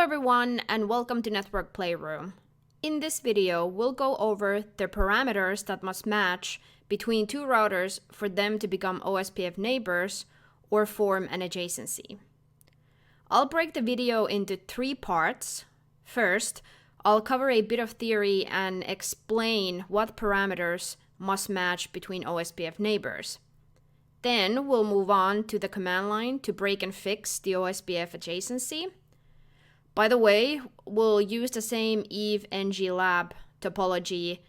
everyone, and welcome to Network Playroom. In this video, we'll go over the parameters that must match between two routers for them to become OSPF neighbors or form an adjacency. I'll break the video into three parts. First, I'll cover a bit of theory and explain what parameters must match between OSPF neighbors. Then we'll move on to the command line to break and fix the OSPF adjacency. By the way, we'll use the same Eve NG lab topology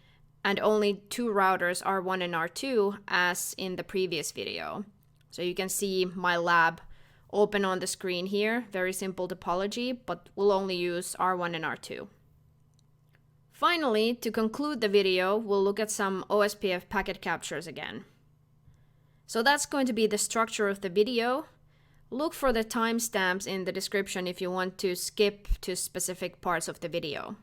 and only two routers R1 and R2 as in the previous video. So you can see my lab open on the screen here, very simple topology, but we'll only use R1 and R2. Finally, to conclude the video, we'll look at some OSPF packet captures again. So that's going to be the structure of the video. Look for the timestamps in the description if you want to skip to specific parts of the video.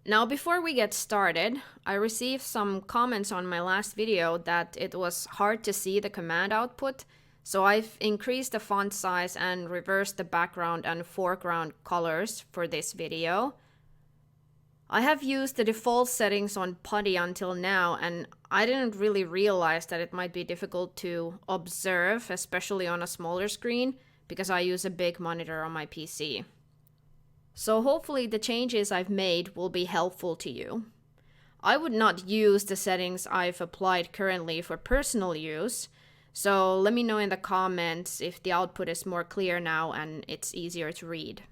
Now, before we get started, I received some comments on my last video that it was hard to see the command output, so I've increased the font size and reversed the background and foreground colors for this video. I have used the default settings on PuTTY until now, and I didn't really realize that it might be difficult to observe, especially on a smaller screen, because I use a big monitor on my PC. So hopefully the changes I've made will be helpful to you. I would not use the settings I've applied currently for personal use, so let me know in the comments if the output is more clear now and it's easier to read.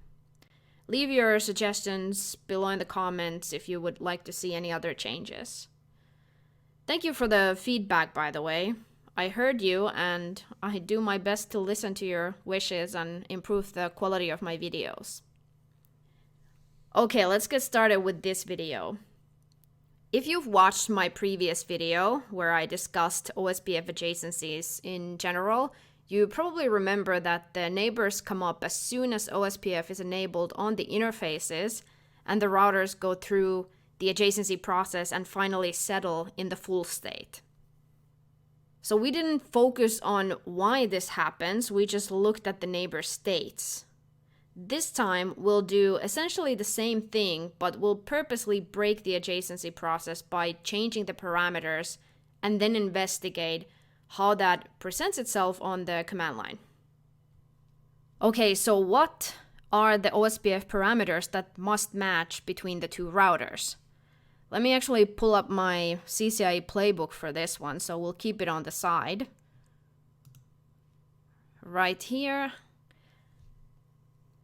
Leave your suggestions below in the comments if you would like to see any other changes. Thank you for the feedback, by the way. I heard you and I do my best to listen to your wishes and improve the quality of my videos. Okay, let's get started with this video. If you've watched my previous video where I discussed OSPF adjacencies in general, you probably remember that the neighbors come up as soon as OSPF is enabled on the interfaces and the routers go through the adjacency process and finally settle in the full state. So we didn't focus on why this happens, we just looked at the neighbor states. This time we'll do essentially the same thing, but we'll purposely break the adjacency process by changing the parameters and then investigate how that presents itself on the command line. Okay, so what are the OSPF parameters that must match between the two routers? Let me actually pull up my CCIE playbook for this one, so we'll keep it on the side. Right here.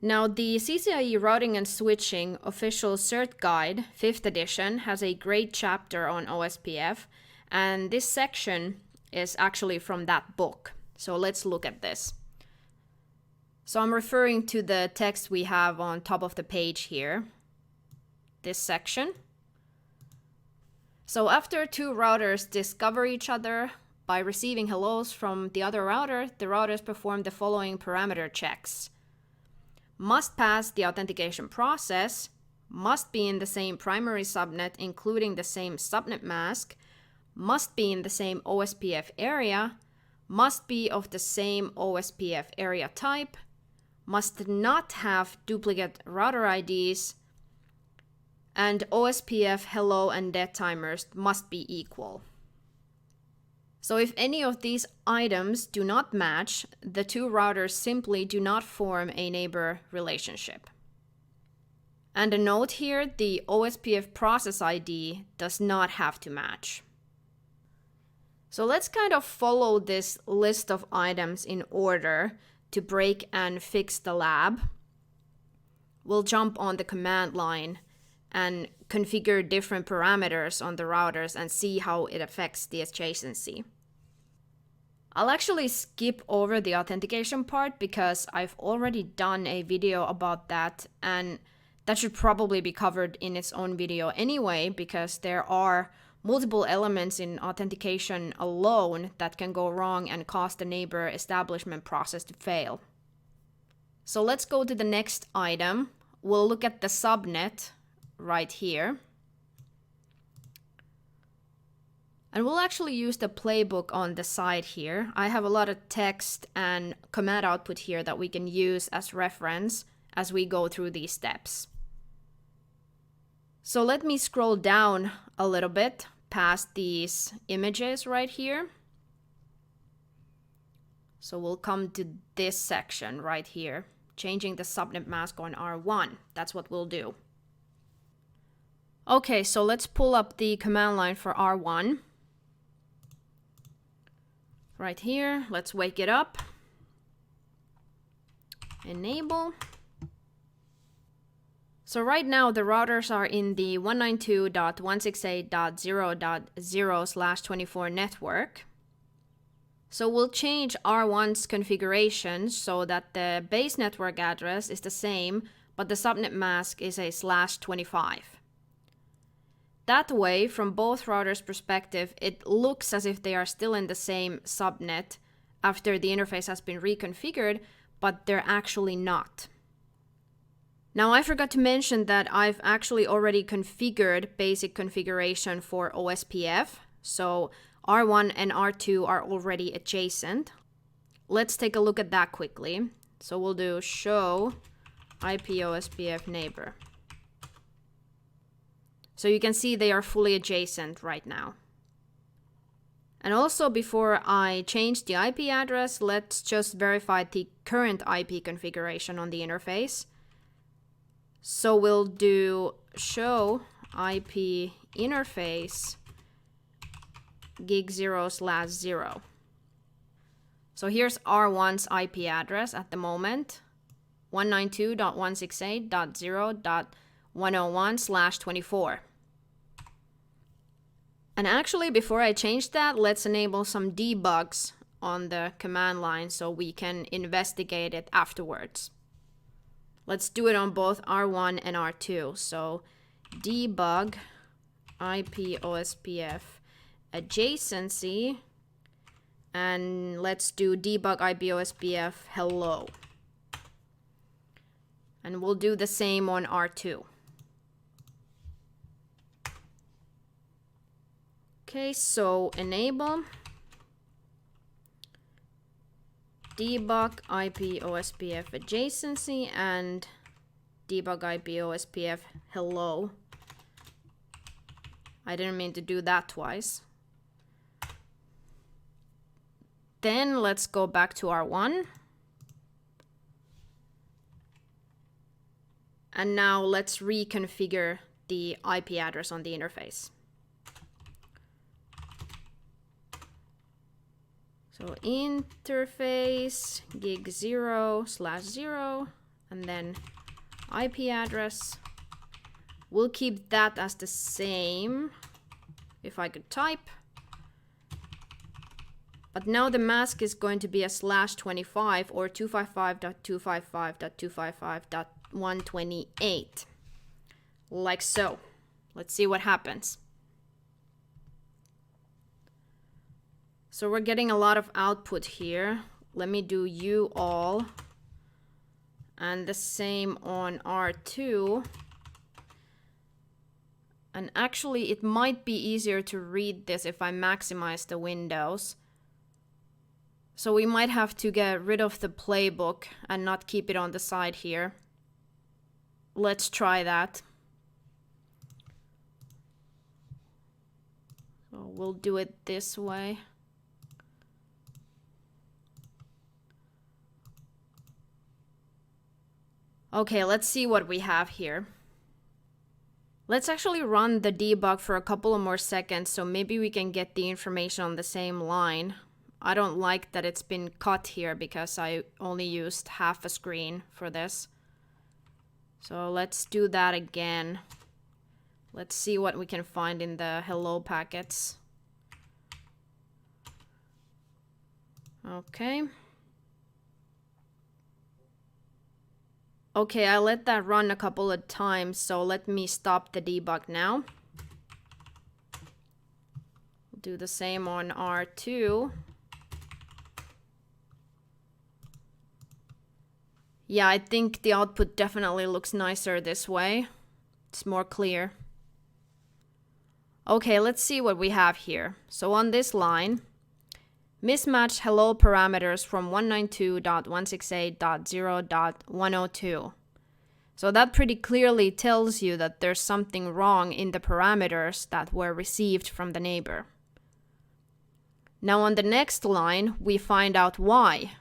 Now, the CCIE Routing and Switching Official Cert Guide, 5th edition, has a great chapter on OSPF, and this section is actually from that book. So let's look at this. So I'm referring to the text we have on top of the page here, this section. So after two routers discover each other by receiving hellos from the other router, the routers perform the following parameter checks. Must pass the authentication process, must be in the same primary subnet including the same subnet mask, must be in the same OSPF area, must be of the same OSPF area type, must not have duplicate router IDs, and OSPF hello and dead timers must be equal. So if any of these items do not match, the two routers simply do not form a neighbor relationship. And a note here, the OSPF process ID does not have to match. So let's kind of follow this list of items in order to break and fix the lab. We'll jump on the command line and configure different parameters on the routers and see how it affects the adjacency. I'll actually skip over the authentication part because I've already done a video about that, and that should probably be covered in its own video anyway, because there are multiple elements in authentication alone that can go wrong and cause the neighbor establishment process to fail. So let's go to the next item. We'll look at the subnet right here. And we'll actually use the playbook on the side here. I have a lot of text and command output here that we can use as reference as we go through these steps. So let me scroll down a little bit past these images right here. So we'll come to this section right here, changing the subnet mask on R1. That's what we'll do. Okay, so let's pull up the command line for R1. Right here, let's wake it up. Enable. So right now the routers are in the 192.168.0.0/24 network. So we'll change R1's configuration so that the base network address is the same, but the subnet mask is a /25. That way, from both routers' perspective, it looks as if they are still in the same subnet after the interface has been reconfigured, but they're actually not. Now, I forgot to mention that I've actually already configured basic configuration for OSPF, so R1 and R2 are already adjacent. Let's take a look at that quickly. So we'll do show IP OSPF neighbor. So you can see they are fully adjacent right now. And also, before I change the IP address, let's just verify the current IP configuration on the interface. So we'll do show IP interface gig0/0. So here's R1's IP address at the moment, 192.168.0.101/24. And actually, before I change that, let's enable some debugs on the command line so we can investigate it afterwards. Let's do it on both R1 and R2. So debug IP OSPF adjacency, and let's do debug IP OSPF hello. And we'll do the same on R2. Okay, so enable debug IP OSPF adjacency and debug IP OSPF hello. I didn't mean to do that twice. Then let's go back to R1. And now let's reconfigure the IP address on the interface. So interface gig0/0 and then IP address. We'll keep that as the same, if I could type. But now the mask is going to be a /25 or 255.255.255.128. Like so. Let's see what happens. So we're getting a lot of output here. Let me do you all. And the same on R2. And actually, it might be easier to read this if I maximize the windows. So we might have to get rid of the playbook and not keep it on the side here. Let's try that. So we'll do it this way. Okay, let's see what we have here. Let's actually run the debug for a couple of more seconds so maybe we can get the information on the same line. I don't like that it's been cut here because I only used half a screen for this. So let's do that again. Let's see what we can find in the hello packets. Okay. Okay, I let that run a couple of times, so let me stop the debug now. Do the same on R2. Yeah, I think the output definitely looks nicer this way. It's more clear. Okay, let's see what we have here. So on this line, mismatched hello parameters from 192.168.0.102. So that pretty clearly tells you that there's something wrong in the parameters that were received from the neighbor. Now on the next line, we find out why.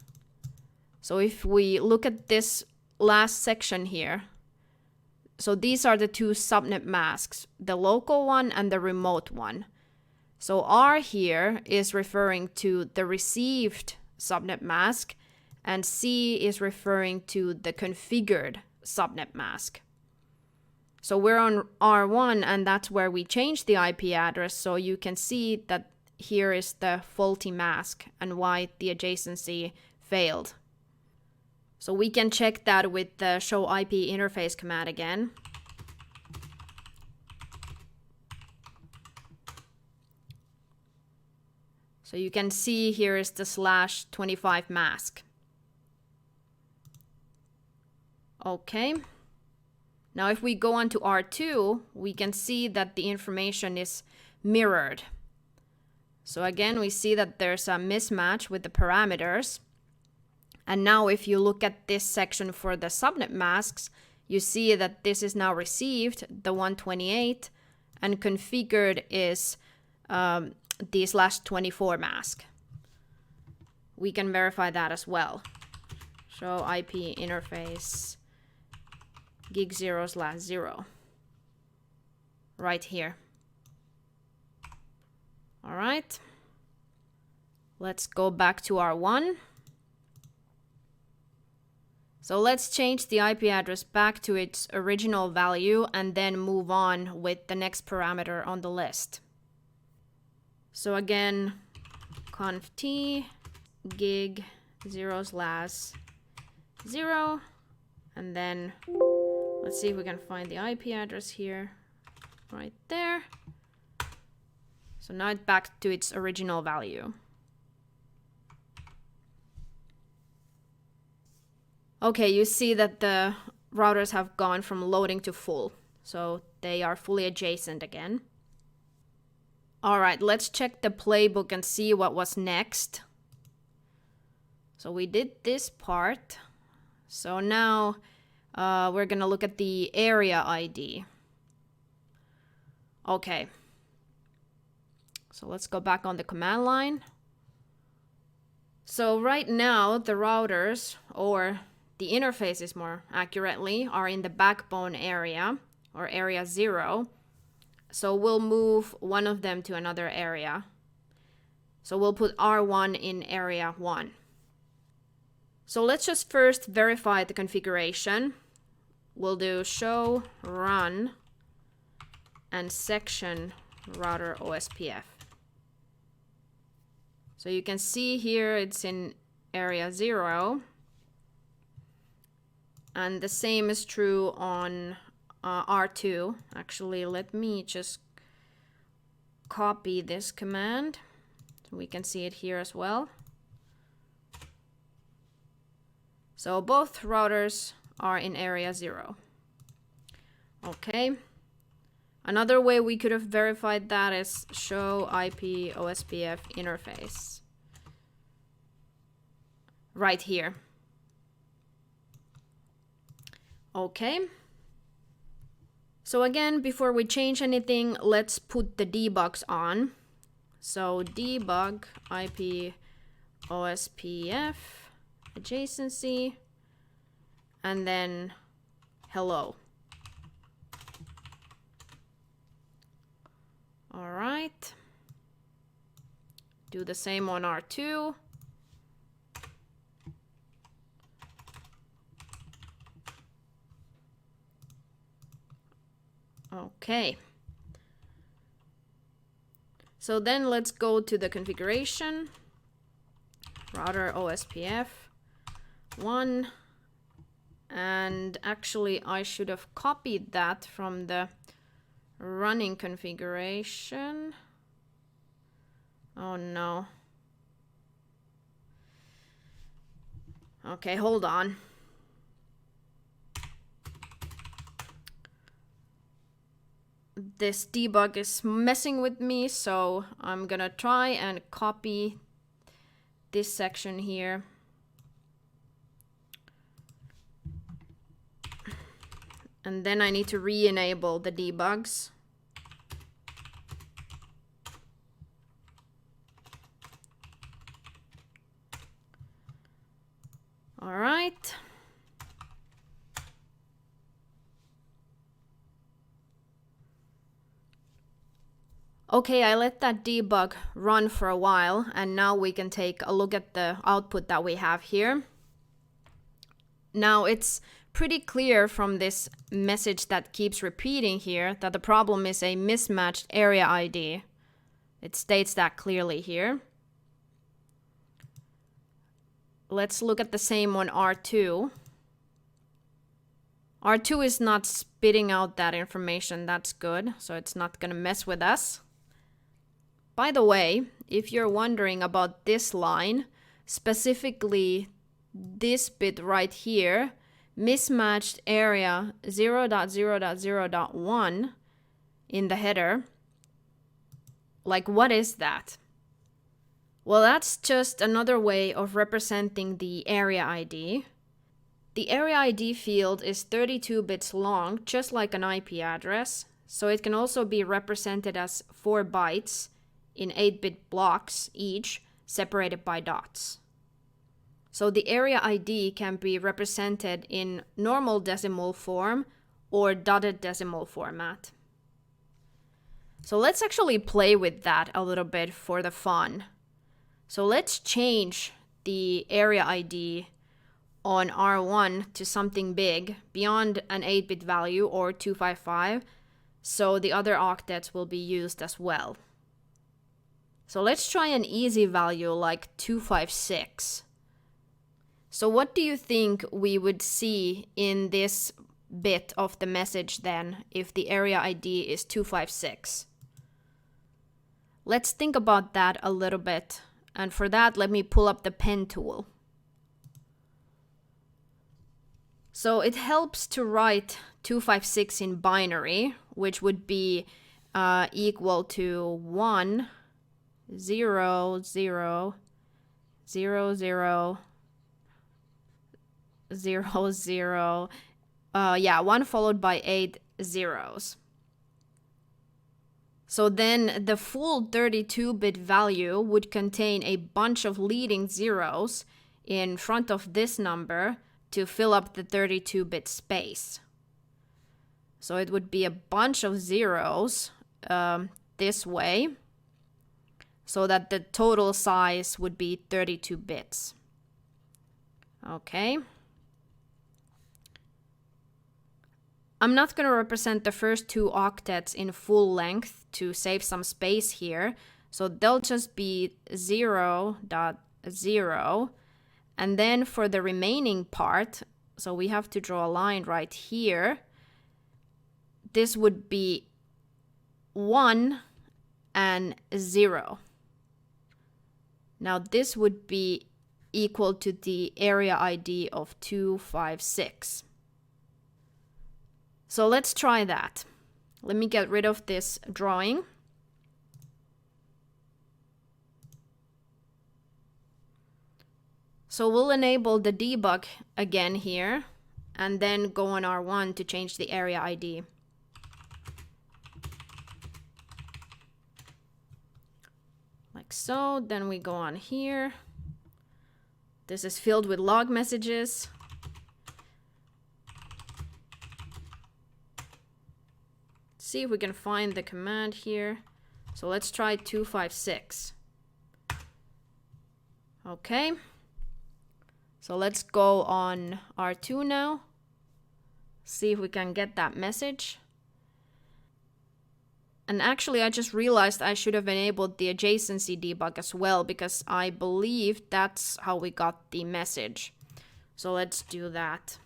So if we look at this last section here, so these are the two subnet masks, the local one and the remote one. So R here is referring to the received subnet mask, and C is referring to the configured subnet mask. So we're on R1, and that's where we change the IP address, so you can see that here is the faulty mask and why the adjacency failed. So we can check that with the show IP interface command again. So you can see here is the /25 mask. Okay. Now if we go on to R2, we can see that the information is mirrored. So again, we see that there's a mismatch with the parameters. And now if you look at this section for the subnet masks, you see that this is now received, the 128, and configured is the /24 mask. We can verify that as well. Show IP interface gig0/0 right here. All right, let's go back to R1. So let's change the IP address back to its original value and then move on with the next parameter on the list. So again, conf t gig 0/0, and then let's see if we can find the IP address here, right there. So now it's back to its original value. Okay, you see that the routers have gone from loading to full, so they are fully adjacent again. All right, let's check the playbook and see what was next. So we did this part. So now we're gonna look at the area ID. Okay. So let's go back on the command line. So right now the routers, or the interfaces more accurately, are in the backbone area, or area 0. So we'll move one of them to another area. So we'll put R1 in area 1. So let's just first verify the configuration. We'll do show run and section router OSPF. So you can see here it's in area 0. And the same is true on R2. Actually, let me just copy this command so we can see it here as well. So both routers are in area 0. Okay. Another way we could have verified that is show IP OSPF interface. Right here. Okay. So again, before we change anything, let's put the debugs on. So debug IP OSPF adjacency, and then hello. All right. Do the same on R2. Okay. So then let's go to the configuration. Router OSPF 1. And actually I should have copied that from the running configuration. Oh no. Okay, hold on. This debug is messing with me, so I'm gonna try and copy this section here. And then I need to re-enable the debugs. All right. Okay, I let that debug run for a while, and now we can take a look at the output that we have here. Now it's pretty clear from this message that keeps repeating here that the problem is a mismatched area ID. It states that clearly here. Let's look at the same on R2. R2 is not spitting out that information. That's good, so it's not going to mess with us. By the way, if you're wondering about this line, specifically this bit right here, mismatched area 0.0.0.1 in the header, like what is that? Well, that's just another way of representing the area ID. The area ID field is 32 bits long, just like an IP address, so it can also be represented as 4 bytes in 8-bit blocks each, separated by dots. So the area ID can be represented in normal decimal form or dotted decimal format. So let's actually play with that a little bit for the fun. So let's change the area ID on R1 to something big beyond an 8-bit value or 255, so the other octets will be used as well. So let's try an easy value like 256. So what do you think we would see in this bit of the message then if the area ID is 256? Let's think about that a little bit. And for that, let me pull up the pen tool. So it helps to write 256 in binary, which would be equal to 1, 0, 0, 0, 0, 0, 0. 1 followed by 8 zeros. So then the full 32-bit value would contain a bunch of leading zeros in front of this number to fill up the 32-bit space. So it would be a bunch of zeros this way, so that the total size would be 32 bits. Okay. I'm not going to represent the first 2 octets in full length to save some space here, so they'll just be 0.0. And then for the remaining part, so we have to draw a line right here, this would be 1 and 0. Now this would be equal to the area ID of 256. So let's try that. Let me get rid of this drawing. So we'll enable the debug again here, and then go on R1 to change the area ID. Like so, then we go on here. This is filled with log messages. See if we can find the command here. So let's try 256. Okay. So let's go on R2 now. See if we can get that message. And actually, I just realized I should have enabled the adjacency debug as well, because I believe that's how we got the message. So let's do that.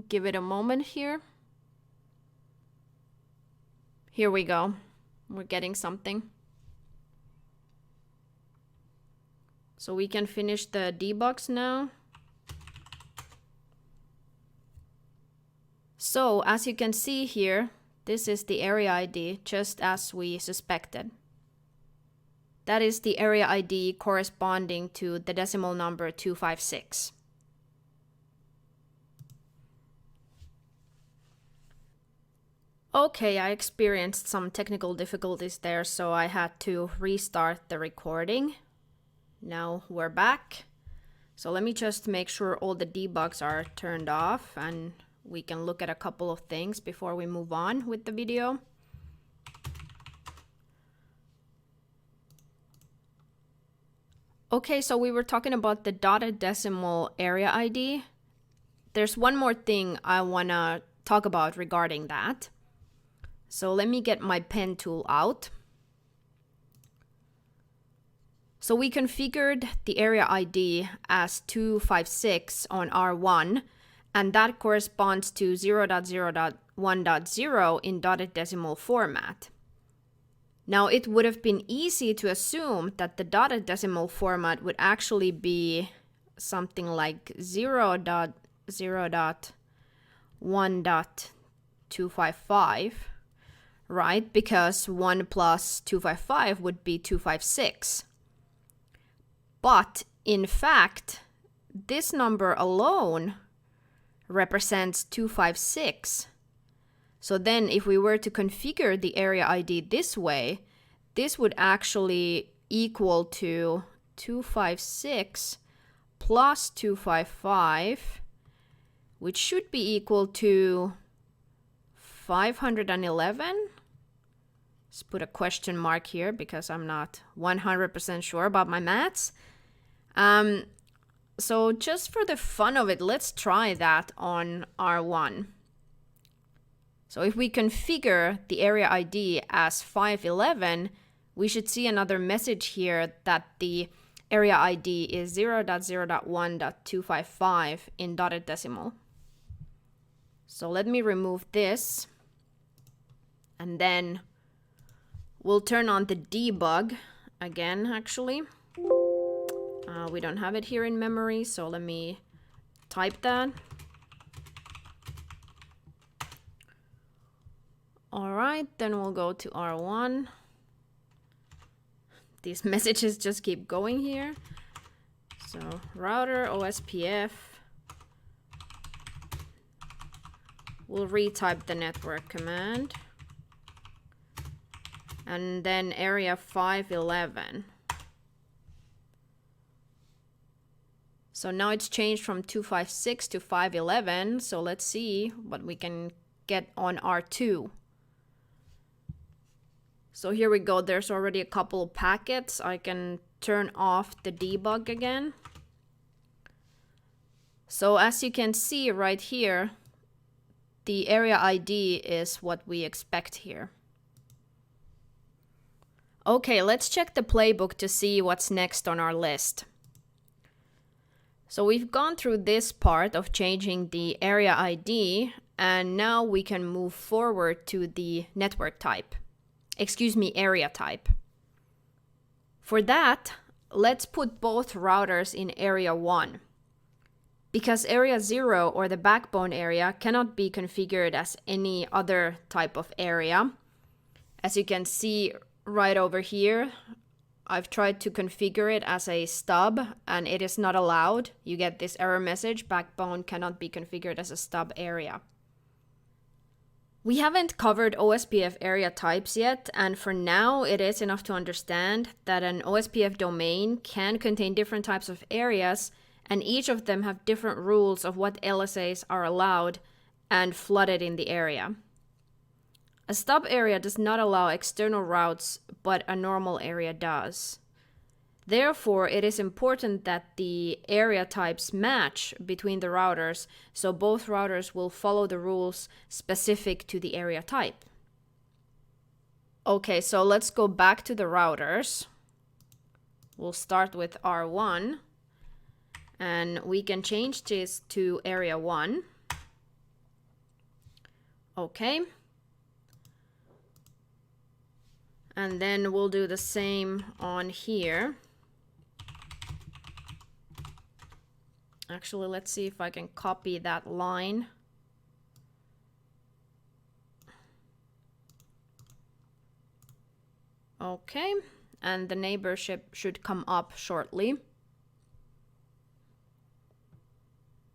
Give it a moment here. Here we go. We're getting something. So we can finish the debugs now. So as you can see here, this is the area ID, just as we suspected. That is the area ID corresponding to the decimal number 256. Okay, I experienced some technical difficulties there, so I had to restart the recording. Now we're back. So let me just make sure all the debugs are turned off and we can look at a couple of things before we move on with the video. Okay, so we were talking about the dotted decimal area ID. There's one more thing I want to talk about regarding that. So let me get my pen tool out. So we configured the area ID as 256 on R1, and that corresponds to 0.0.1.0 in dotted decimal format. Now it would have been easy to assume that the dotted decimal format would actually be something like 0.0.1.255, right? Because 1 plus 255 would be 256. But in fact, this number alone represents 256. So then if we were to configure the area ID this way, this would actually equal to 256 plus 255, which should be equal to 511. Let's put a question mark here because I'm not 100% sure about my maths. So just for the fun of it, let's try that on R1. So if we configure the area ID as 511, we should see another message here that the area ID is 0.0.1.255 in dotted decimal. So let me remove this, and then we'll turn on the debug again, actually. We don't have it here in memory, so let me type that. All right, then we'll go to R1. These messages just keep going here. So router OSPF. We'll retype the network command. And then area 511. So now it's changed from 256 to 511. So let's see what we can get on R2. So here we go. There's already a couple of packets. I can turn off the debug again. So as you can see right here, the area ID is what we expect here. Okay, let's check the playbook to see what's next on our list. So we've gone through this part of changing the area ID, and now we can move forward to the network type. Excuse me, area type. For that, let's put both routers in area 1. Because area 0, or the backbone area, cannot be configured as any other type of area. As you can see right over here, I've tried to configure it as a stub, and it is not allowed. You get this error message, backbone cannot be configured as a stub area. We haven't covered OSPF area types yet, and for now it is enough to understand that an OSPF domain can contain different types of areas, and each of them have different rules of what LSAs are allowed and flooded in the area. A stub area does not allow external routes, but a normal area does. Therefore, it is important that the area types match between the routers, so both routers will follow the rules specific to the area type. Okay, so let's go back to the routers. We'll start with R1, and we can change this to area 1. Okay. And then we'll do the same on here. Actually, let's see if I can copy that line. Okay, and the neighborship should come up shortly.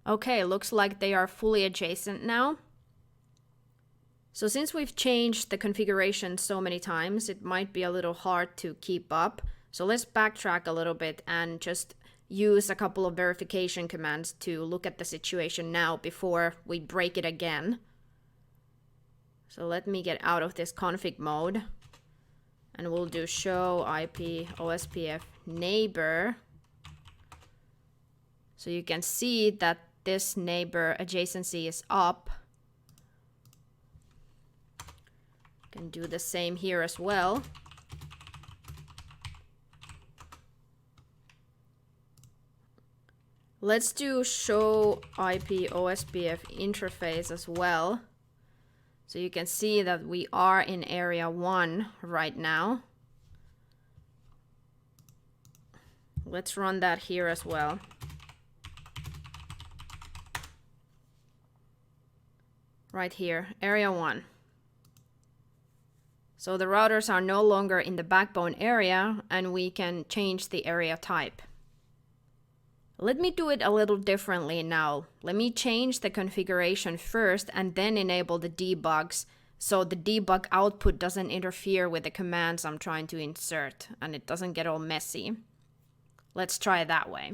Okay, looks like they are fully adjacent now. So since we've changed the configuration so many times, it might be a little hard to keep up. So let's backtrack a little bit and just use a couple of verification commands to look at the situation now before we break it again. So let me get out of this config mode, and we'll do show IP OSPF neighbor. So you can see that this neighbor adjacency is up. Can do the same here as well. Let's do show IP OSPF interface as well. So you can see that we are in area 1 right now. Let's run that here as well. Right here, area 1. So the routers are no longer in the backbone area, and we can change the area type. Let me do it a little differently now. Let me change the configuration first and then enable the debugs, so the debug output doesn't interfere with the commands I'm trying to insert and it doesn't get all messy. Let's try it that way.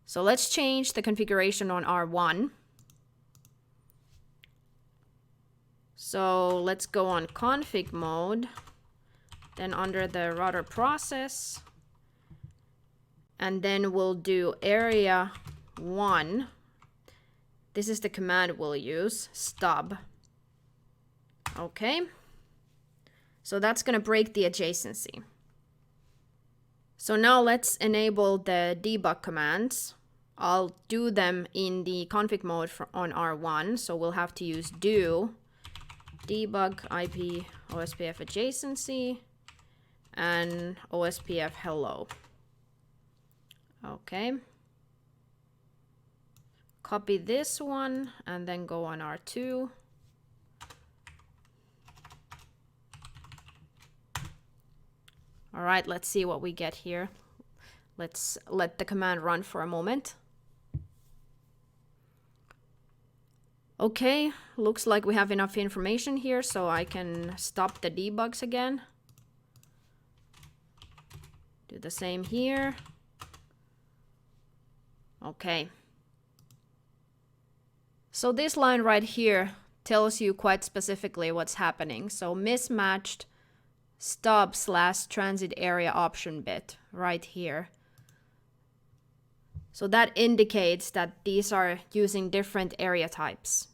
So let's change the configuration on R1. So let's go on config mode, then under the router process, and then we'll do area 1. This is the command we'll use, stub. Okay. So that's going to break the adjacency. So now let's enable the debug commands. I'll do them in the config mode on R1. So we'll have to use do debug IP OSPF adjacency and OSPF hello. Okay. Copy this one and then go on R2. All right, let's see what we get here. Let's let the command run for a moment. Okay, looks like we have enough information here, so I can stop the debugs again. Do the same here. Okay. So this line right here tells you quite specifically what's happening. So mismatched stub/transit area option bit right here. So that indicates that these are using different area types.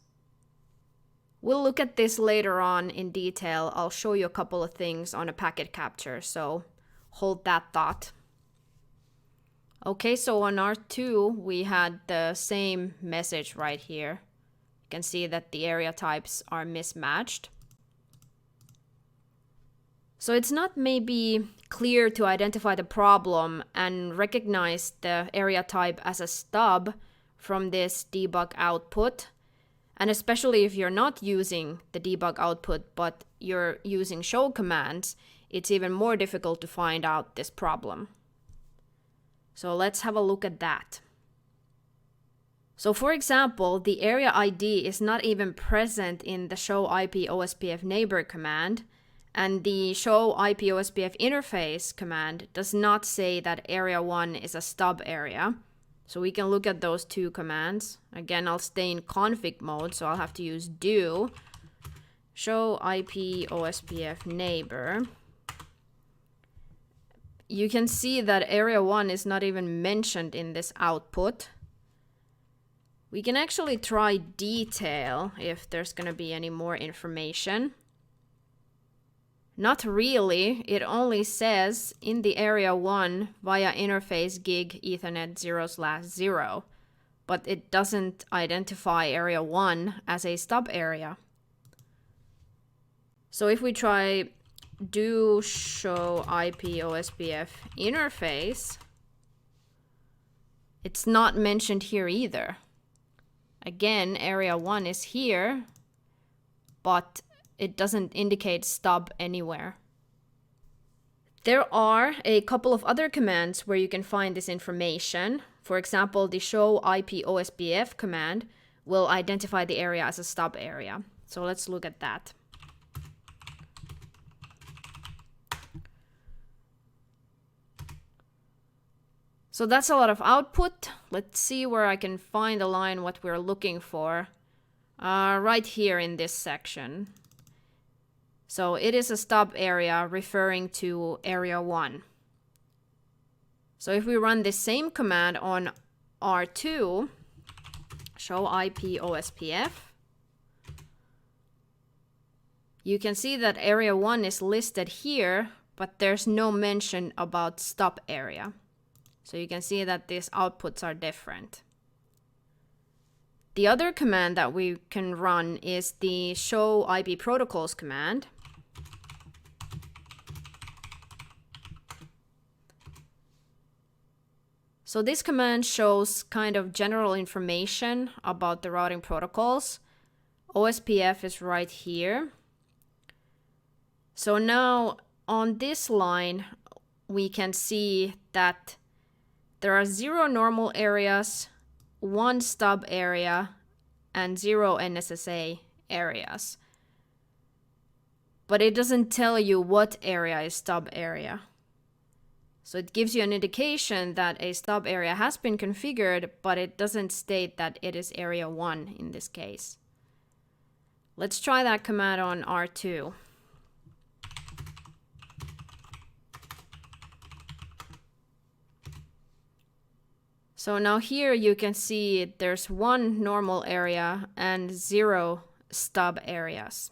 We'll look at this later on in detail. I'll show you a couple of things on a packet capture, so hold that thought. Okay, so on R2, we had the same message right here. You can see that the area types are mismatched. So it's not maybe clear to identify the problem and recognize the area type as a stub from this debug output. And especially if you're not using the debug output, but you're using show commands, it's even more difficult to find out this problem. So let's have a look at that. So for example, the area ID is not even present in the show IP OSPF neighbor command, and the show IP OSPF interface command does not say that area 1 is a stub area. So we can look at those two commands. Again, I'll stay in config mode, so I'll have to use do show IP OSPF neighbor. You can see that area 1 is not even mentioned in this output. We can actually try detail if there's going to be any more information. Not really. It only says in the area 1 via interface gig Ethernet 0/0, but it doesn't identify area 1 as a stub area. So if we try do show IP OSPF interface, it's not mentioned here either. Again, area 1 is here, but it doesn't indicate stub anywhere. There are a couple of other commands where you can find this information. For example, the show IP OSPF command will identify the area as a stub area. So let's look at that. So that's a lot of output. Let's see where I can find a line what we're looking for. Right here in this section. So it is a stub area referring to area 1. So if we run this same command on R2, show IP OSPF, you can see that area 1 is listed here, but there's no mention about stub area. So you can see that these outputs are different. The other command that we can run is the show IP protocols command. So this command shows kind of general information about the routing protocols. OSPF is right here. So now on this line, we can see that there are 0 normal areas, 1 stub area, and 0 NSSA areas. But it doesn't tell you what area is stub area. So it gives you an indication that a stub area has been configured, but it doesn't state that it is area 1 in this case. Let's try that command on R2. So now here you can see there's 1 normal area and 0 stub areas.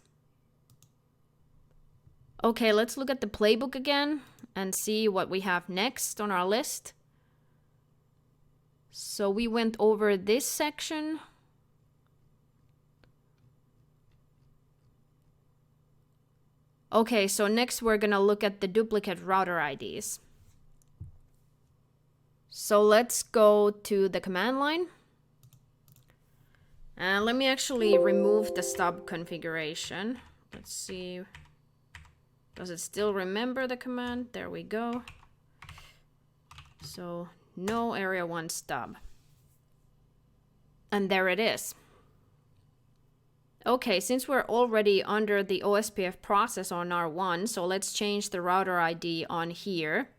Okay, let's look at the playbook again and see what we have next on our list. So we went over this section. Okay, so next we're gonna look at the duplicate router IDs. So let's go to the command line. And let me actually remove the stub configuration. Let's see. Does it still remember the command? There we go. So no area 1 stub. And there it is. Okay, since we're already under the OSPF process on R1, so let's change the router ID on here.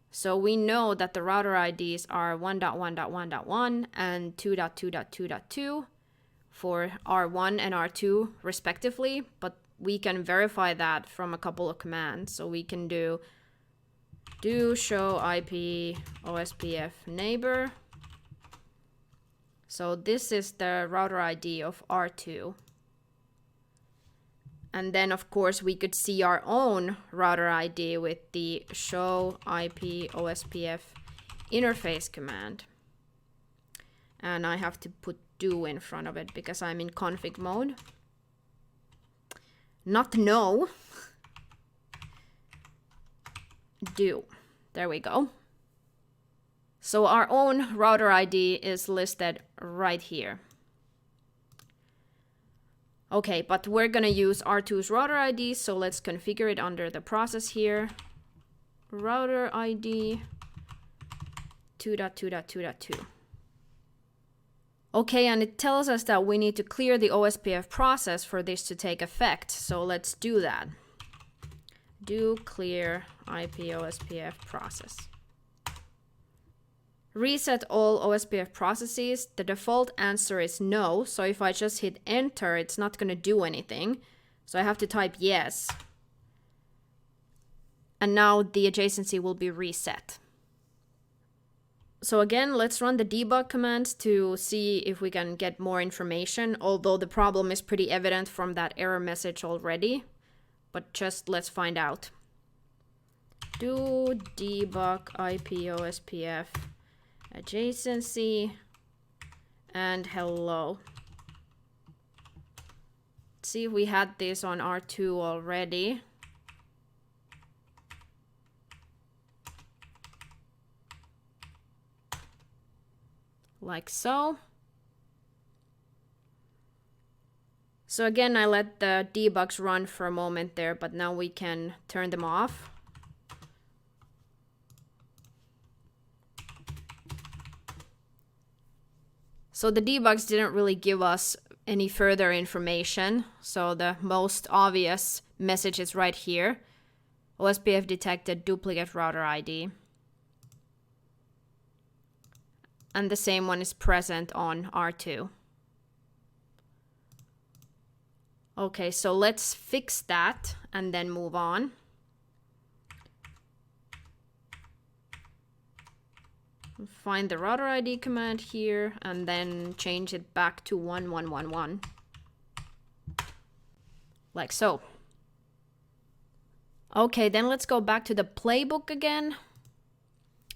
So we know that the router IDs are 1.1.1.1 and 2.2.2.2 for R1 and R2 respectively, but we can verify that from a couple of commands. So we can do show IP OSPF neighbor. So this is the router ID of R2. And then, of course, we could see our own router ID with the show IP OSPF interface command. And I have to put do in front of it because I'm in config mode. Not no. Do. There we go. So our own router ID is listed right here. Okay, but we're gonna use R2's router ID, so let's configure it under the process here. Router ID 2.2.2.2. Okay, and it tells us that we need to clear the OSPF process for this to take effect, so let's do that. Do clear IP OSPF process. Reset all OSPF processes. The default answer is no, so if I just hit enter, it's not going to do anything. So I have to type yes. And now the adjacency will be reset. So again, let's run the debug commands to see if we can get more information, although the problem is pretty evident from that error message already. But just let's find out. Do debug IP OSPF adjacency and hello. Let's see if we had this on R2 already. Like so. So again, I let the debugs run for a moment there, but now we can turn them off. So the debugs didn't really give us any further information. So the most obvious message is right here. OSPF detected duplicate router ID. And the same one is present on R2. Okay, so let's fix that and then move on. Find the router ID command here and then change it back to 1111. Like so. Okay, then let's go back to the playbook again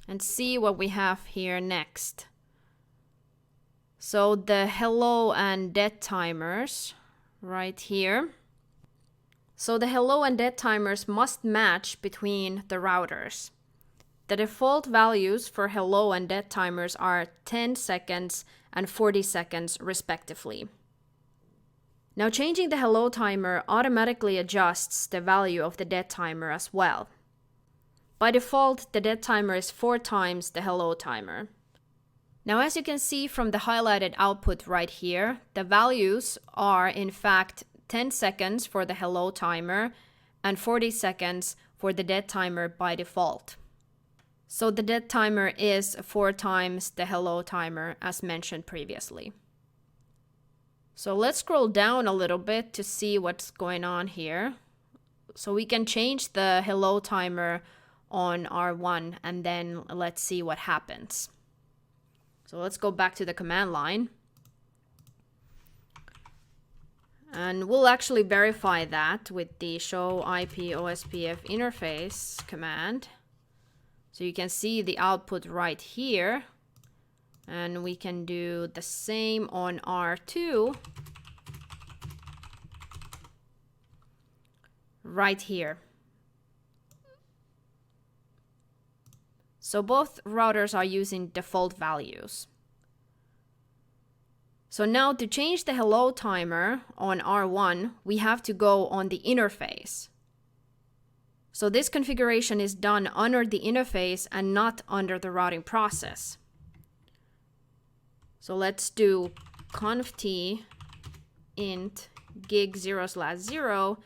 and see what we have here next. So the hello and dead timers right here. So the hello and dead timers must match between the routers. The default values for hello and dead timers are 10 seconds and 40 seconds respectively. Now changing the hello timer automatically adjusts the value of the dead timer as well. By default, the dead timer is 4 times the hello timer. Now as you can see from the highlighted output right here, the values are in fact 10 seconds for the hello timer and 40 seconds for the dead timer by default. So the dead timer is 4 times the hello timer as mentioned previously. So let's scroll down a little bit to see what's going on here. So we can change the hello timer on R1 and then let's see what happens. So let's go back to the command line. And we'll actually verify that with the show IP OSPF interface command. So you can see the output right here. And we can do the same on R2. Right here. So both routers are using default values. So now to change the hello timer on R1, we have to go on the interface. So this configuration is done under the interface and not under the routing process. So let's do conft int gig 0/0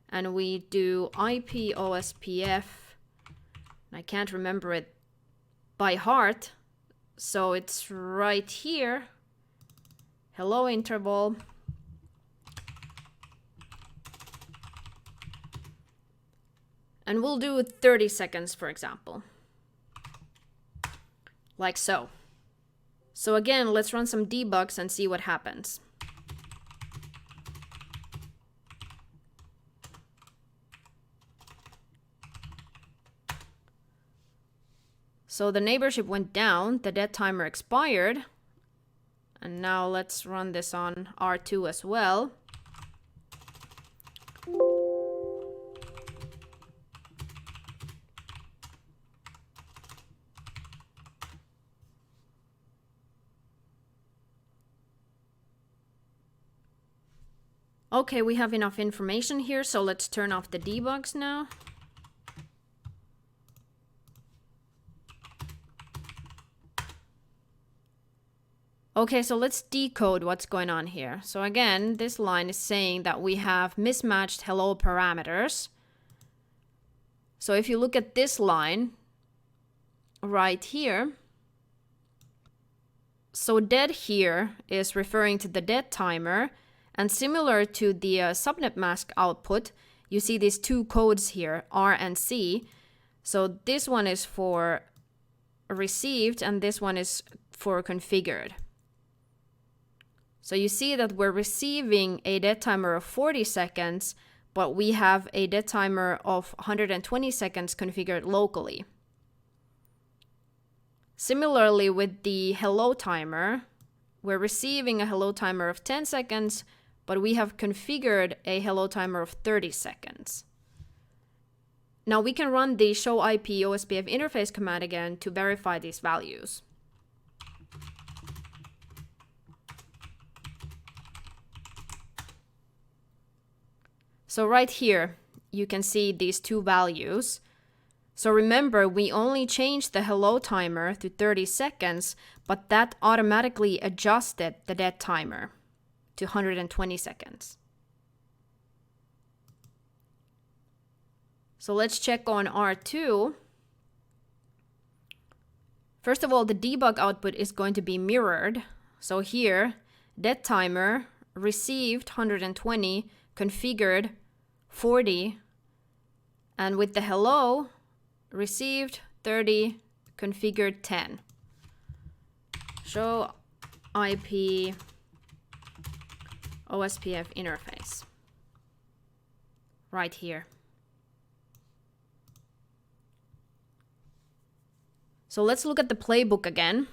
and we do IP OSPF. I can't remember it by heart, so it's right here. Hello interval. And we'll do 30 seconds, for example. Like so. So again, let's run some debugs and see what happens. So the neighborship went down, the dead timer expired. And now let's run this on R2 as well. Okay, we have enough information here, so let's turn off the debugs now. Okay, so let's decode what's going on here. So again, this line is saying that we have mismatched hello parameters. So if you look at this line right here, so dead here is referring to the dead timer, and similar to the subnet mask output, you see these two codes here, R and C. So this one is for received and this one is for configured. So you see that we're receiving a dead timer of 40 seconds, but we have a dead timer of 120 seconds configured locally. Similarly with the hello timer, we're receiving a hello timer of 10 seconds, but we have configured a hello timer of 30 seconds. Now we can run the show IP OSPF interface command again to verify these values. So right here, you can see these two values. So remember, we only changed the hello timer to 30 seconds, but that automatically adjusted the dead timer to 120 seconds. So let's check on R2. First of all, the debug output is going to be mirrored. So here, dead timer received 120, configured 40, and with the hello, received 30, configured 10. Show IP OSPF interface. Right here. So let's look at the playbook again.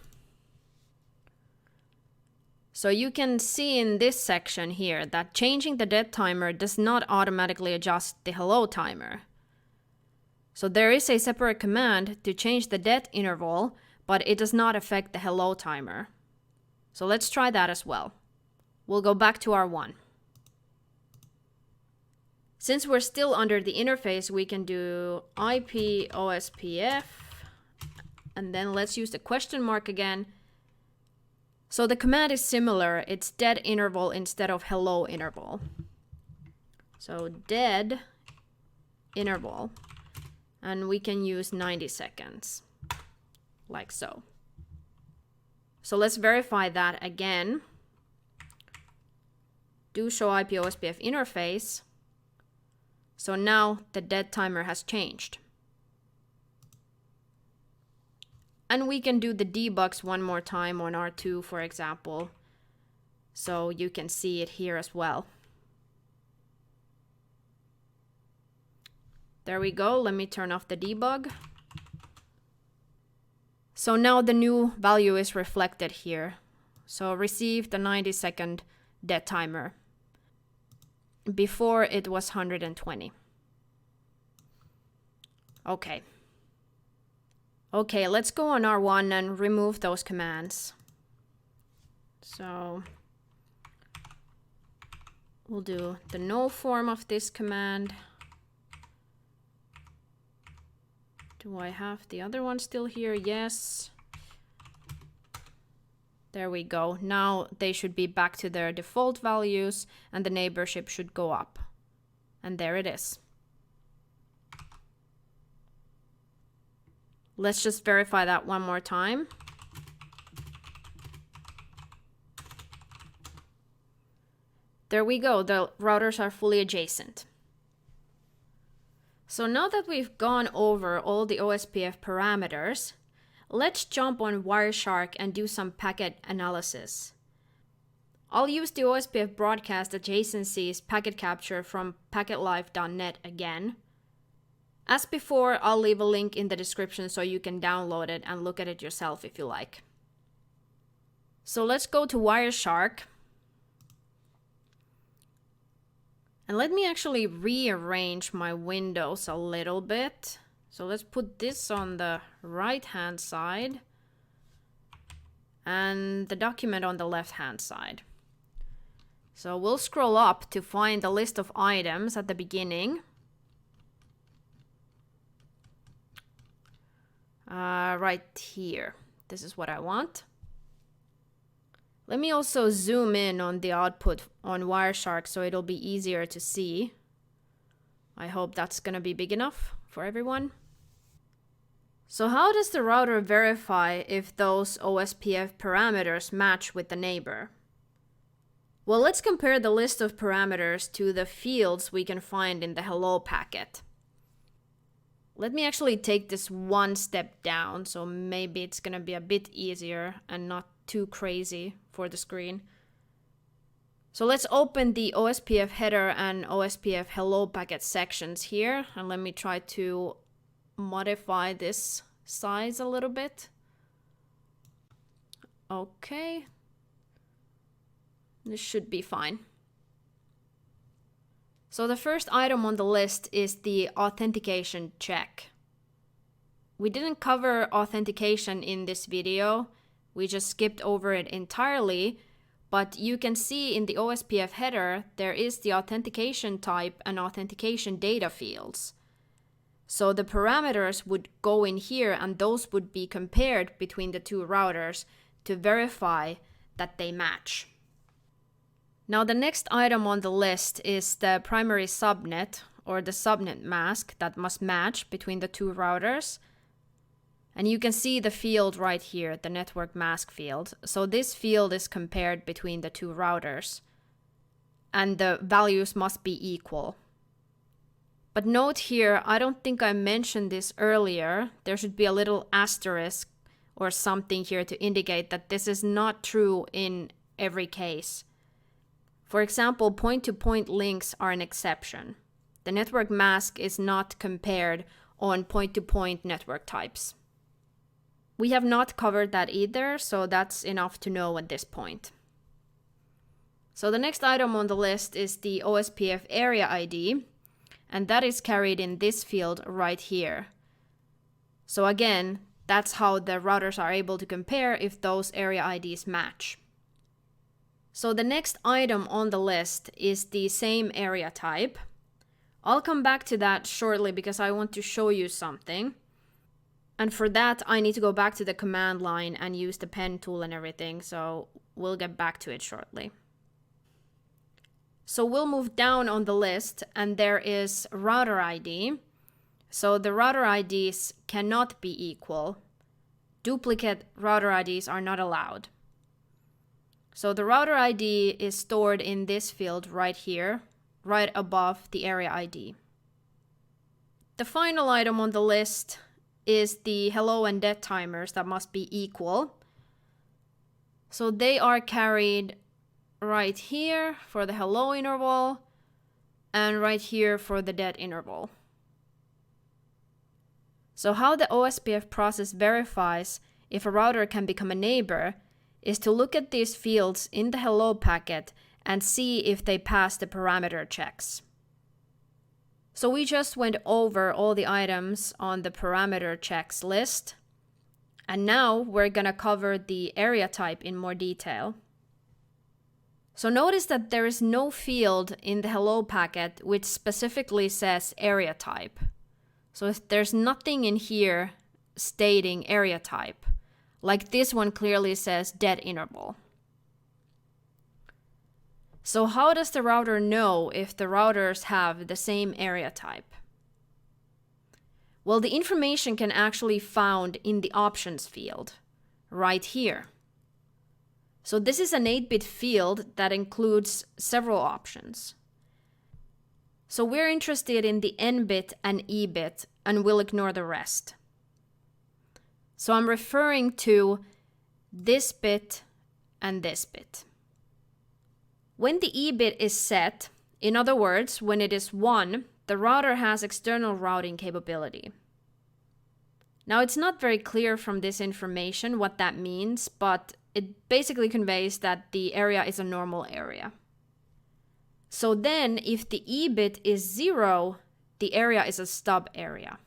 So you can see in this section here that changing the dead timer does not automatically adjust the hello timer. So there is a separate command to change the dead interval, but it does not affect the hello timer. So let's try that as well. We'll go back to R1. Since we're still under the interface, we can do IP OSPF, and then let's use the question mark again. So the command is similar, it's dead interval instead of hello interval. So dead interval, and we can use 90 seconds, like so. So let's verify that again. Do show IP OSPF interface. So now the dead timer has changed. And we can do the debugs one more time on R2, for example. So you can see it here as well. There we go. Let me turn off the debug. So now the new value is reflected here. So received the 90-second dead timer. Before it was 120. Okay. Okay, let's go on R1 and remove those commands. So we'll do the no form of this command. Do I have the other one still here? Yes. There we go. Now they should be back to their default values and the neighborship should go up. And there it is. Let's just verify that one more time. There we go. The routers are fully adjacent. So now that we've gone over all the OSPF parameters, let's jump on Wireshark and do some packet analysis. I'll use the OSPF broadcast adjacencies packet capture from packetlife.net again. As before, I'll leave a link in the description so you can download it and look at it yourself if you like. So let's go to Wireshark. And let me actually rearrange my windows a little bit. So let's put this on the right-hand side and the document on the left-hand side. So we'll scroll up to find the list of items at the beginning. Right here. This is what I want. Let me also zoom in on the output on Wireshark so it'll be easier to see. I hope that's gonna be big enough for everyone. So how does the router verify if those OSPF parameters match with the neighbor? Well, let's compare the list of parameters to the fields we can find in the hello packet. Let me actually take this one step down, so maybe it's gonna be a bit easier and not too crazy for the screen. So let's open the OSPF header and OSPF hello packet sections here, and let me try to modify this size a little bit. Okay. This should be fine. So the first item on the list is the authentication check. We didn't cover authentication in this video. We just skipped over it entirely, but you can see in the OSPF header, there is the authentication type and authentication data fields. So the parameters would go in here and those would be compared between the two routers to verify that they match. Now the next item on the list is the primary subnet, or the subnet mask that must match between the two routers. And you can see the field right here, the network mask field. So this field is compared between the two routers, and the values must be equal. But note here, I don't think I mentioned this earlier. There should be a little asterisk or something here to indicate that this is not true in every case. For example, point-to-point links are an exception. The network mask is not compared on point-to-point network types. We have not covered that either, so that's enough to know at this point. So the next item on the list is the OSPF area ID, and that is carried in this field right here. So again, that's how the routers are able to compare if those area IDs match. So the next item on the list is the same area type. I'll come back to that shortly because I want to show you something. And for that, I need to go back to the command line and use the pen tool and everything, so we'll get back to it shortly. So we'll move down on the list, and there is router ID. So the router IDs cannot be equal. Duplicate router IDs are not allowed. So the router ID is stored in this field right here, right above the area ID. The final item on the list is the hello and dead timers that must be equal. So they are carried right here for the hello interval and right here for the dead interval. So how the OSPF process verifies if a router can become a neighbor is to look at these fields in the hello packet and see if they pass the parameter checks. So we just went over all the items on the parameter checks list, and now we're gonna cover the area type in more detail. So notice that there is no field in the hello packet which specifically says area type. So if there's nothing in here stating area type, like this one clearly says dead interval. So how does the router know if the routers have the same area type? Well, the information can actually be found in the options field, right here. So this is an 8-bit field that includes several options. So we're interested in the N-bit and E-bit, and we'll ignore the rest. So I'm referring to this bit and this bit. When the E-bit is set, in other words, when it is 1, the router has external routing capability. Now it's not very clear from this information what that means, but it basically conveys that the area is a normal area. So then, if the E-bit is 0, the area is a stub area.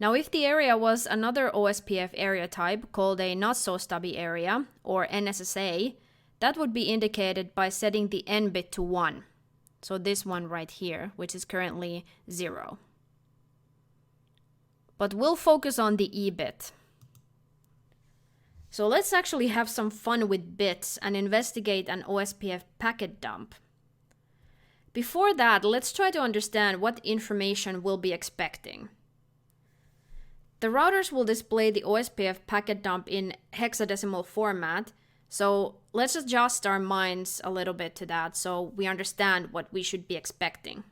Now if the area was another OSPF area type called a not-so-stubby area, or NSSA, that would be indicated by setting the N-bit to 1. So this one right here, which is currently 0. But we'll focus on the E-bit. So let's actually have some fun with bits and investigate an OSPF packet dump. Before that, let's try to understand what information we'll be expecting. The routers will display the OSPF packet dump in hexadecimal format, so let's adjust our minds a little bit to that so we understand what we should be expecting.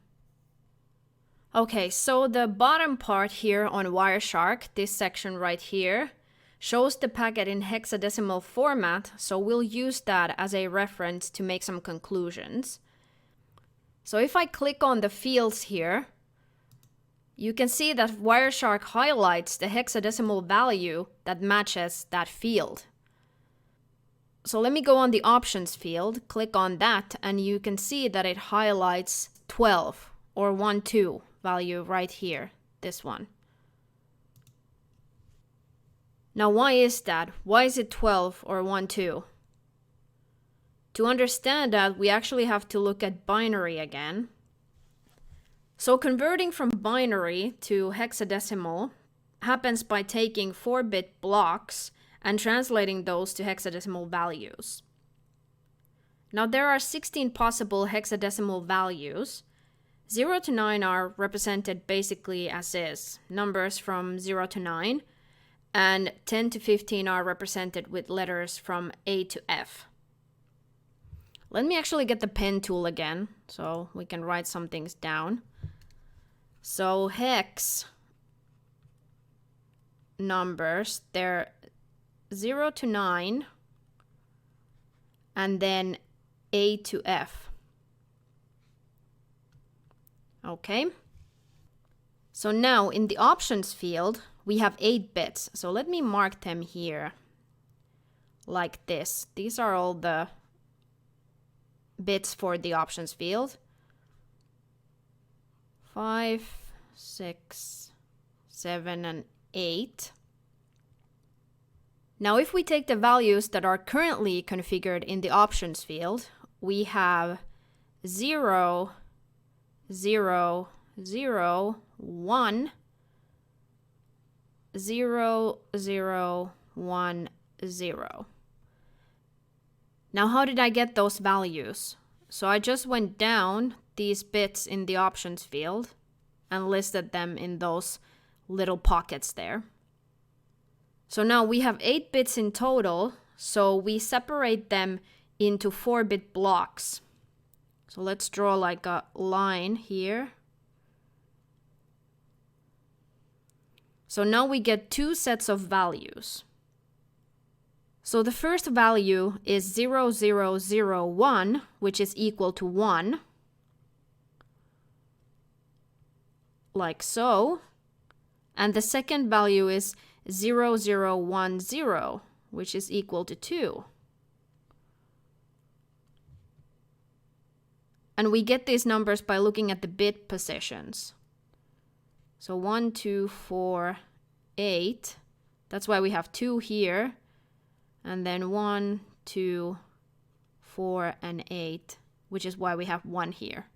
Okay, so the bottom part here on Wireshark, this section right here, shows the packet in hexadecimal format, so we'll use that as a reference to make some conclusions. So if I click on the fields here, you can see that Wireshark highlights the hexadecimal value that matches that field. So let me go on the options field, click on that, and you can see that it highlights 12 or 12 value right here, this one. Now why is that? Why is it 12 or 12? To understand that, we actually have to look at binary again. So converting from binary to hexadecimal happens by taking 4-bit blocks and translating those to hexadecimal values. Now there are 16 possible hexadecimal values. 0 to 9 are represented basically as is, numbers from 0 to 9, and 10 to 15 are represented with letters from A to F. Let me actually get the pen tool again, so we can write some things down. So hex numbers, they're 0 to 9, and then A to F. Okay. So now in the options field, we have 8 bits. So let me mark them here like this. These are all the bits for the options field. 5, 6, 7, and 8. Now if we take the values that are currently configured in the options field, we have 0, 0, 0, 1, 0, 0, 1, 0. Now how did I get those values? So I just went down these bits in the options field and listed them in those little pockets there. So now we have 8 bits in total, so we separate them into 4-bit blocks. So let's draw like a line here. So now we get 2 sets of values. So the first value is 0, 0, 0, 1, which is equal to 1. Like so. And the second value is 0, 0, 1, 0, which is equal to 2. And we get these numbers by looking at the bit positions. So 1, 2, 4, 8. That's why we have 2 here. And then 1, 2, 4, and 8, which is why we have 1 here.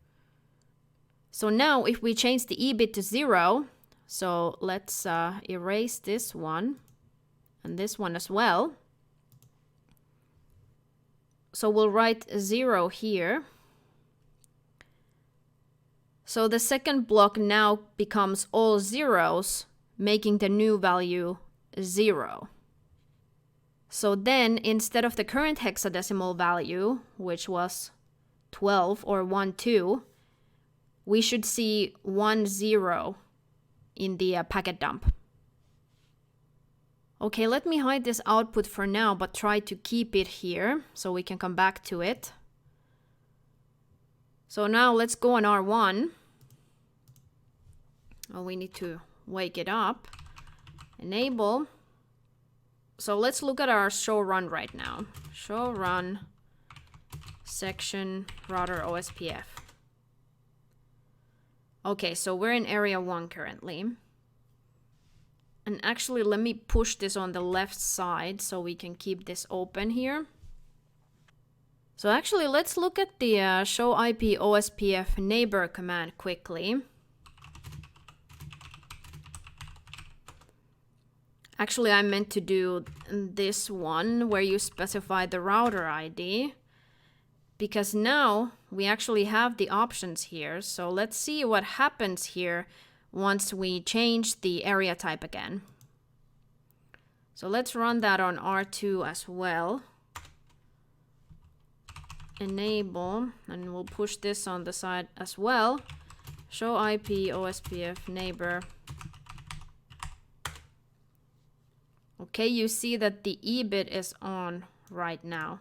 So now if we change the E bit to 0, so let's erase this one and this one as well. So we'll write 0 here. So the second block now becomes all zeros, making the new value 0. So then, instead of the current hexadecimal value, which was 12 or 1, 2, we should see 1, 0 in the packet dump. Okay, let me hide this output for now, but try to keep it here so we can come back to it. So now let's go on R1. Oh, we need to wake it up. Enable. So let's look at our show run right now. Show run section router OSPF. Okay, so we're in area 1 currently. And actually, let me push this on the left side so we can keep this open here. So actually, let's look at the show IP OSPF neighbor command quickly. Actually, I meant to do this one where you specify the router ID, because now we actually have the options here. So let's see what happens here once we change the area type again. So let's run that on R2 as well. Enable, and we'll push this on the side as well. Show IP OSPF neighbor. Okay, you see that the E bit is on right now.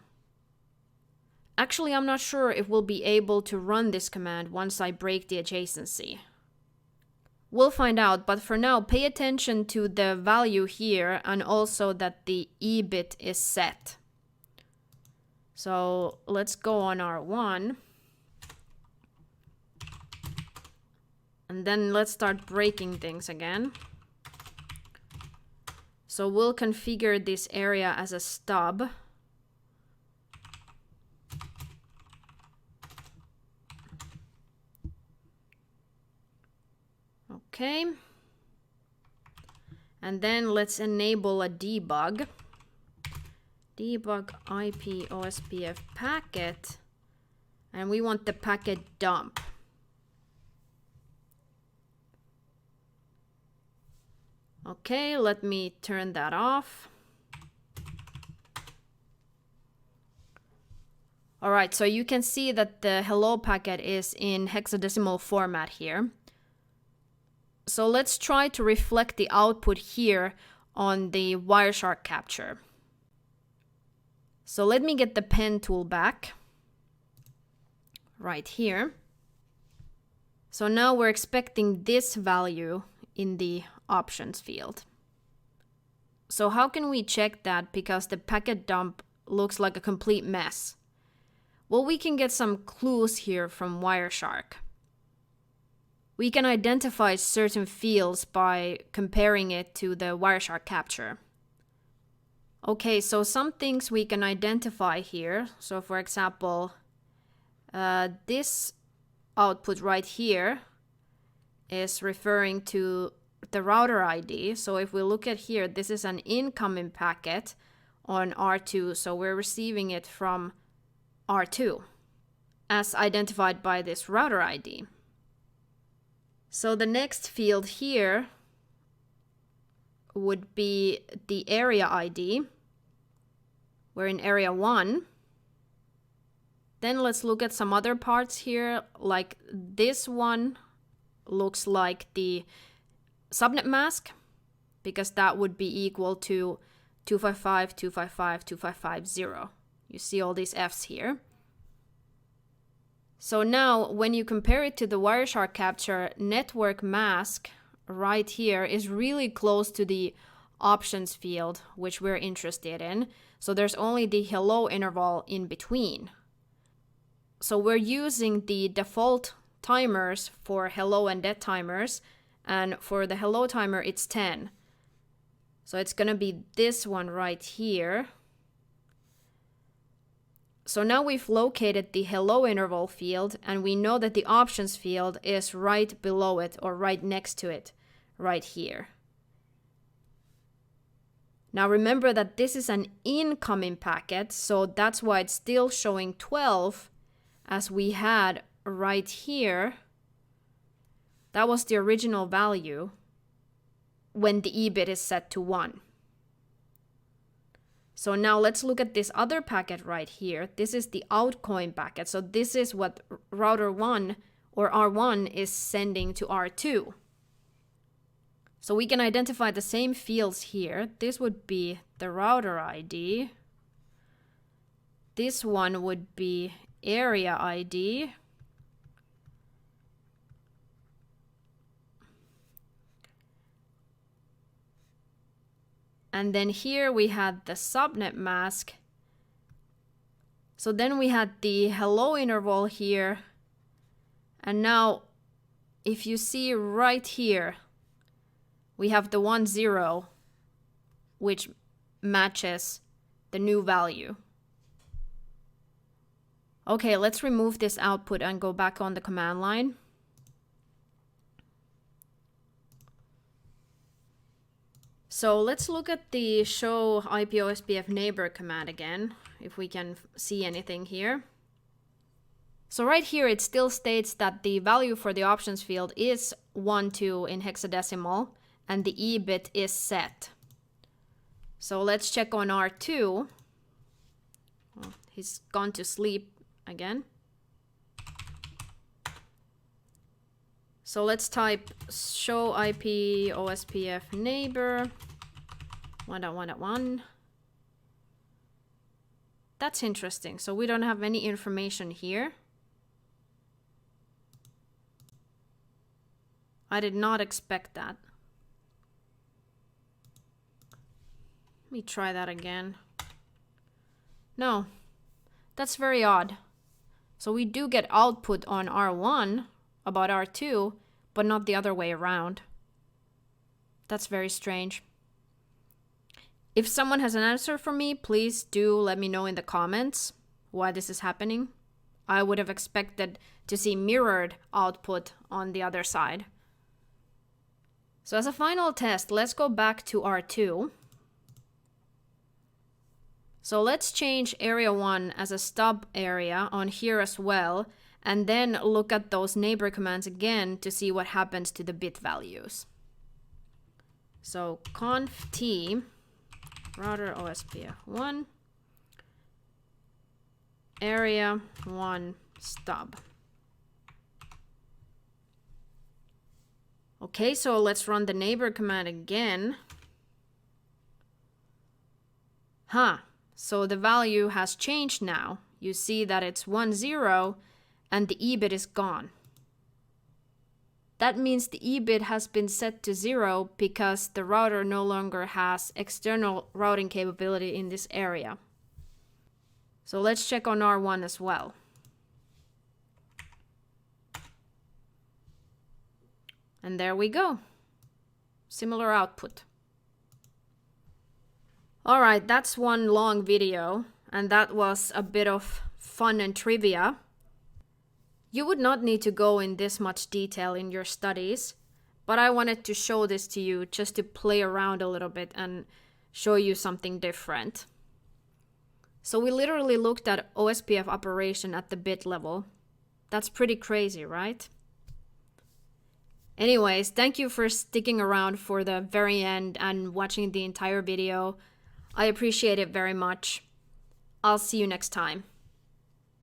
Actually, I'm not sure if we'll be able to run this command once I break the adjacency. We'll find out, but for now, pay attention to the value here and also that the E bit is set. So let's go on R1. And then let's start breaking things again. So we'll configure this area as a stub. Okay. And then let's enable a debug. Debug IP OSPF packet. And we want the packet dump. Okay, let me turn that off. All right, so you can see that the hello packet is in hexadecimal format here. So let's try to reflect the output here on the Wireshark capture. So let me get the pen tool back. Right here. So now we're expecting this value in the options field. So how can we check that because the packet dump looks like a complete mess? Well, we can get some clues here from Wireshark. We can identify certain fields by comparing it to the Wireshark capture. Okay, so some things we can identify here. So for example, this output right here is referring to the router ID. So if we look at here, this is an incoming packet on R2. So we're receiving it from R2 as identified by this router ID. So the next field here would be the area ID. We're in area 1. Then let's look at some other parts here, like this one looks like the subnet mask, because that would be equal to 255.255.255.0. You see all these Fs here. So now when you compare it to the Wireshark capture, network mask right here is really close to the options field, which we're interested in. So there's only the hello interval in between. So we're using the default timers for hello and dead timers, and for the hello timer it's 10. So it's gonna be this one right here. So now we've located the hello interval field, and we know that the options field is right below it or right next to it right here. Now remember that this is an incoming packet, so that's why it's still showing 12 as we had right here. That was the original value when the EBIT is set to 1. So now let's look at this other packet right here. This is the outgoing packet. So this is what router 1 or R1 is sending to R2. So we can identify the same fields here. This would be the router ID. This one would be area ID. And then here we had the subnet mask. So then we had the hello interval here. And now if you see right here, we have the 1, 0, which matches the new value. Okay, let's remove this output and go back on the command line. So let's look at the show IP OSPF neighbor command again, if we can see anything here. So right here it still states that the value for the options field is 1, 2 in hexadecimal, and the EBIT is set. So let's check on R2. Oh, he's gone to sleep again. So let's type show IP OSPF neighbor 1.1.1. That's interesting. So we don't have any information here. I did not expect that. Let me try that again. No, that's very odd. So we do get output on R1 about R2, but not the other way around. That's very strange. If someone has an answer for me, please do let me know in the comments why this is happening. I would have expected to see mirrored output on the other side. So as a final test, let's go back to R2. So let's change area 1 as a stub area on here as well, and then look at those neighbor commands again to see what happens to the bit values. So conf t router OSPF 1 area 1 stub. Okay, so let's run the neighbor command again. So the value has changed now. You see that it's 1, 0, and the EBIT is gone. That means the EBIT has been set to 0 because the router no longer has external routing capability in this area. So let's check on R1 as well. And there we go. Similar output. Alright, that's one long video, and that was a bit of fun and trivia. You would not need to go in this much detail in your studies, but I wanted to show this to you just to play around a little bit and show you something different. So we literally looked at OSPF operation at the bit level. That's pretty crazy, right? Anyways, thank you for sticking around for the very end and watching the entire video. I appreciate it very much. I'll see you next time.